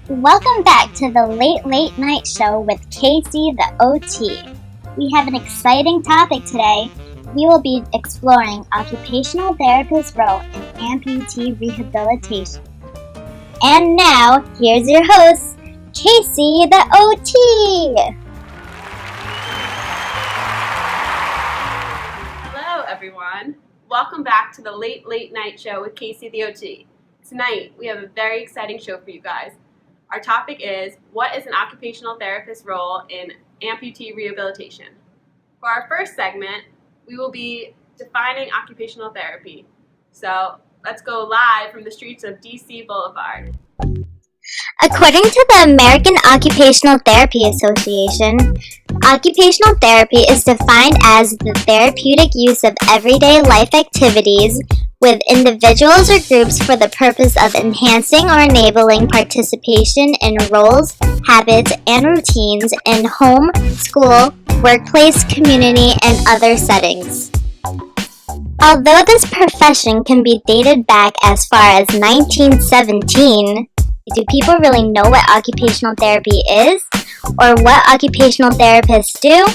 Welcome back to the Late Night Show with Casey the OT. We have an exciting topic today. We will be exploring occupational therapist's role in amputee rehabilitation. And now, here's your host, Casey the OT. Hello everyone. Welcome back to the Late Night Show with Casey the OT. Tonight, we have a very exciting show for you guys. Our topic is, what is an occupational therapist's role in amputee rehabilitation? For our first segment, we will be defining occupational therapy. So let's go live from the streets of DC Boulevard. According to the American Occupational Therapy Association, occupational therapy is defined as the therapeutic use of everyday life activities with individuals or groups for the purpose of enhancing or enabling participation in roles, habits, and routines in home, school, workplace, community, and other settings. Although this profession can be dated back as far as 1917, do people really know what occupational therapy is, or what occupational therapists do,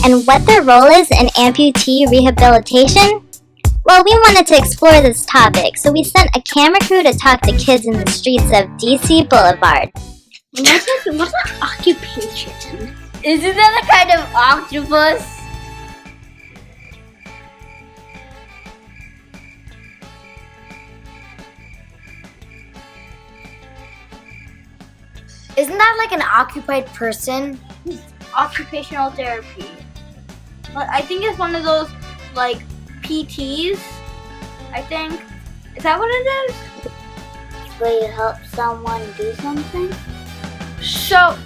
and what their role is in amputee rehabilitation? Well, we wanted to explore this topic, so we sent a camera crew to talk to kids in the streets of DC Boulevard. What's an occupation? Isn't that a kind of octopus? Isn't that like an occupied person? Occupational therapy. But I think it's one of those like PTs, I think. Is that what it is? Where you help someone do something? So,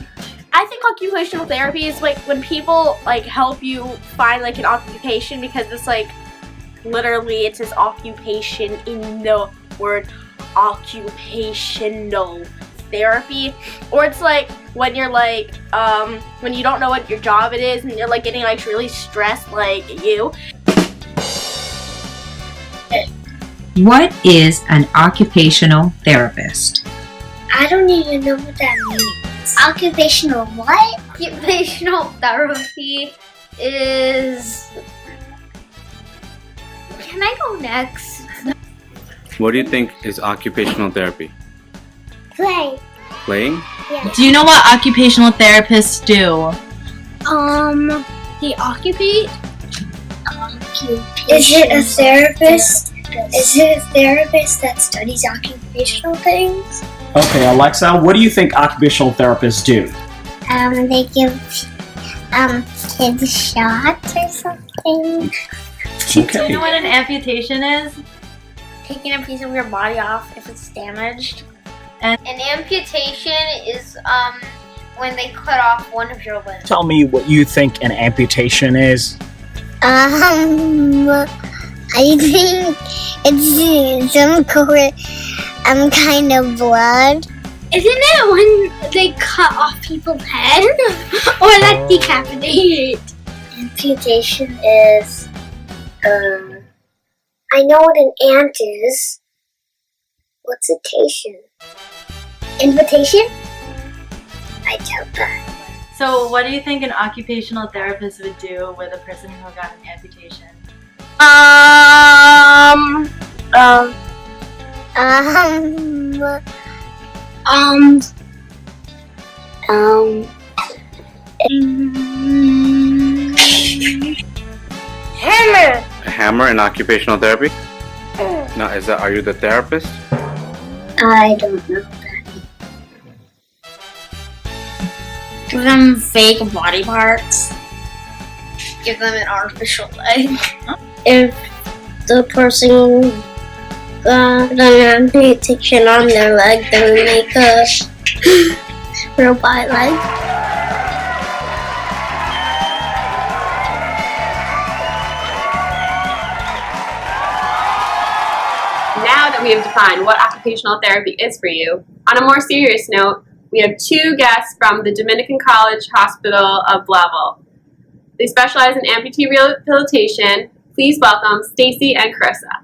I think occupational therapy is like when people like help you find like an occupation, because it's like literally it says occupation in the word occupational therapy. Or it's like when you're like when you don't know what your job it is and you're like getting like really stressed like you. What is an occupational therapist? I don't even know what that means. Occupational what? Occupational therapy is... Can I go next? What do you think is occupational therapy? Play. Playing? Yeah. Do you know what occupational therapists do? The occupate? Is it a therapist? Is it a therapist that studies occupational things? Okay, Alexa, what do you think occupational therapists do? They give kids shots or something. Do you know what an amputation is? Taking a piece of your body off if it's damaged. An amputation is when they cut off one of your limbs. Tell me what you think an amputation is. I think it's some kind of blood. Isn't it when they cut off people's head? Or like decapitate? Amputation is, I know what an ant is. What's atation? Invitation? I doubt that. So what do you think an occupational therapist would do with a person who got an amputation? Hammer! A hammer in occupational therapy? Now, are you the therapist? I don't know that. Give them fake body parts. Give them an artificial leg. If the person got an amputation on their leg, then we make a robot leg. Now that we have defined what occupational therapy is for you, on a more serious note, we have two guests from the Dominican College Hospital of Blavel. They specialize in amputee rehabilitation. Please welcome Stacy and Carissa.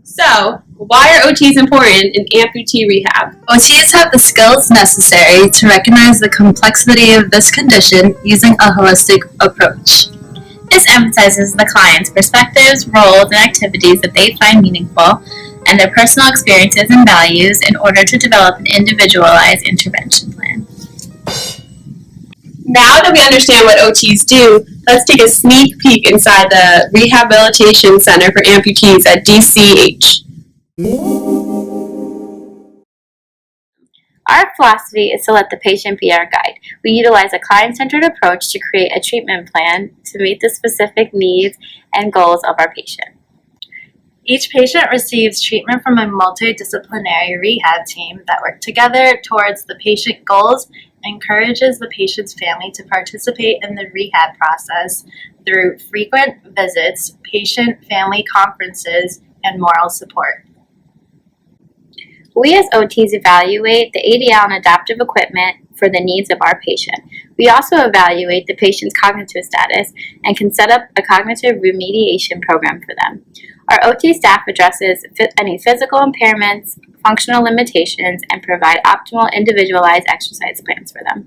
So, why are OTs important in amputee rehab? OTs have the skills necessary to recognize the complexity of this condition using a holistic approach. This emphasizes the client's perspectives, roles, and activities that they find meaningful, and their personal experiences and values in order to develop an individualized intervention plan. Now that we understand what OTs do, let's take a sneak peek inside the Rehabilitation Center for Amputees at DCH. Our philosophy is to let the patient be our guide. We utilize a client-centered approach to create a treatment plan to meet the specific needs and goals of our patient. Each patient receives treatment from a multidisciplinary rehab team that work together towards the patient goals, encourages the patient's family to participate in the rehab process through frequent visits, patient-family conferences, and moral support. We as OTs evaluate the ADL and adaptive equipment for the needs of our patient. We also evaluate the patient's cognitive status and can set up a cognitive remediation program for them. Our OT staff addresses any physical impairments, functional limitations, and provide optimal individualized exercise plans for them.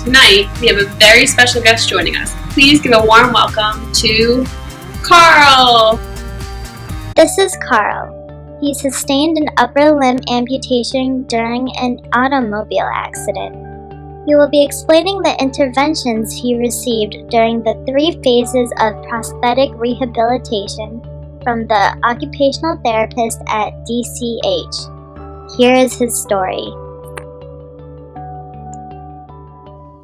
Tonight, we have a very special guest joining us. Please give a warm welcome to Carl! This is Carl. He sustained an upper limb amputation during an automobile accident. He will be explaining the interventions he received during the 3 phases of prosthetic rehabilitation from the occupational therapist at DCH. Here is his story.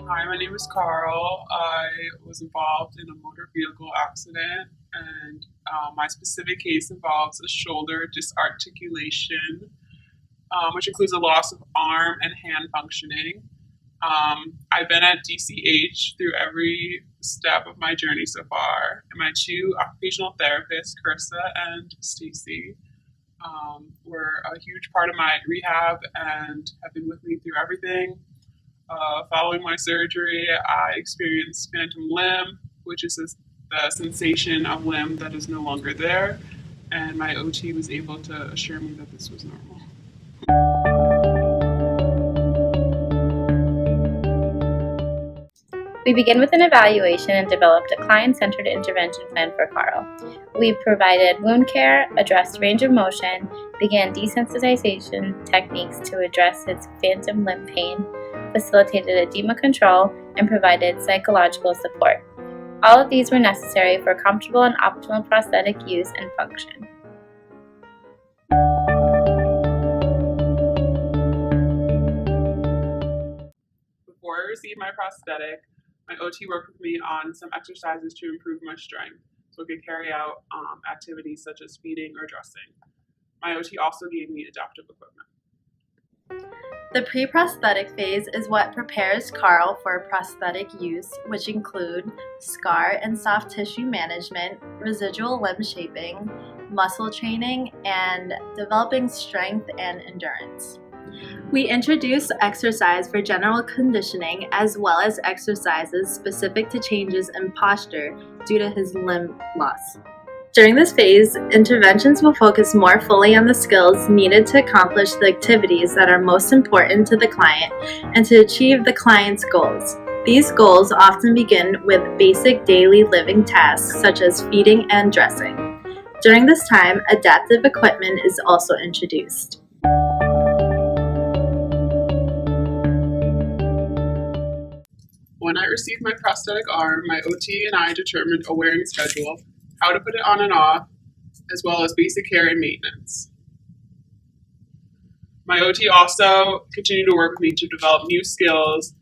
Hi, my name is Carl. I was involved in a motor vehicle accident, and my specific case involves a shoulder disarticulation, which includes a loss of arm and hand functioning. I've been at DCH through every step of my journey so far, and my 2 occupational therapists, Carissa and Stacy, were a huge part of my rehab and have been with me through everything. Following my surgery, I experienced phantom limb, which is the sensation of limb that is no longer there, and my OT was able to assure me that this was normal. We begin with an evaluation and developed a client-centered intervention plan for Carl. We provided wound care, addressed range of motion, began desensitization techniques to address his phantom limb pain, facilitated edema control, and provided psychological support. All of these were necessary for comfortable and optimal prosthetic use and function. Before I received my prosthetic, my OT worked with me on some exercises to improve my strength so I could carry out activities such as feeding or dressing. My OT also gave me adaptive equipment. The pre-prosthetic phase is what prepares Carl for prosthetic use, which include scar and soft tissue management, residual limb shaping, muscle training, and developing strength and endurance. We introduce exercise for general conditioning as well as exercises specific to changes in posture due to his limb loss. During this phase, interventions will focus more fully on the skills needed to accomplish the activities that are most important to the client and to achieve the client's goals. These goals often begin with basic daily living tasks such as feeding and dressing. During this time, adaptive equipment is also introduced. When I received my prosthetic arm, my OT and I determined a wearing schedule, how to put it on and off, as well as basic care and maintenance. My OT also continued to work with me to develop new skills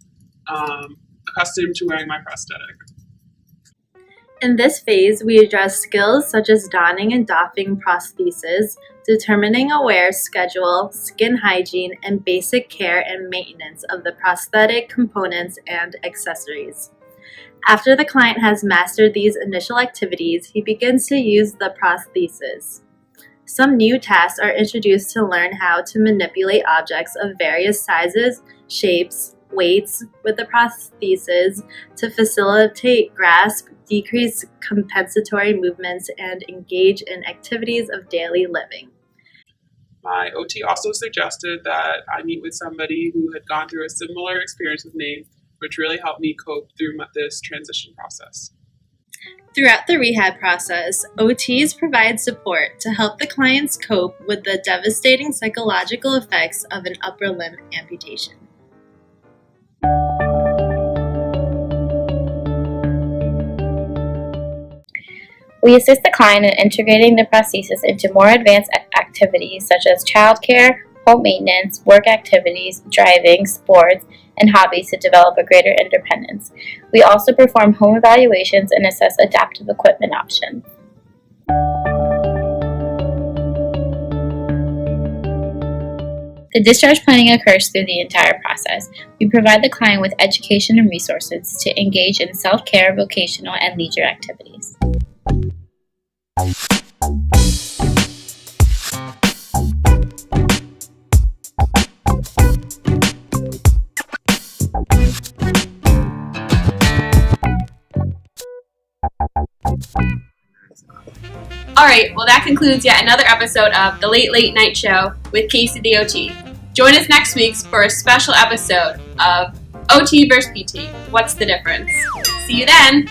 accustomed to wearing my prosthetic. In this phase, we address skills such as donning and doffing prostheses, determining a wear schedule, skin hygiene, and basic care and maintenance of the prosthetic components and accessories. After the client has mastered these initial activities, he begins to use the prosthesis. Some new tasks are introduced to learn how to manipulate objects of various sizes, shapes, weights with the prosthesis to facilitate grasp, decrease compensatory movements, and engage in activities of daily living. My OT also suggested that I meet with somebody who had gone through a similar experience with me, which really helped me cope through this transition process. Throughout the rehab process, OTs provide support to help the clients cope with the devastating psychological effects of an upper limb amputation. We assist the client in integrating the prosthesis into more advanced activities such as childcare, home maintenance, work activities, driving, sports, and hobbies to develop a greater independence. We also perform home evaluations and assess adaptive equipment options. The discharge planning occurs through the entire process. We provide the client with education and resources to engage in self-care, vocational, and leisure activities. Alright, well that concludes yet another episode of The Late Late Night Show with Casey the OT. Join us next week for a special episode of OT vs PT. What's the difference? See you then!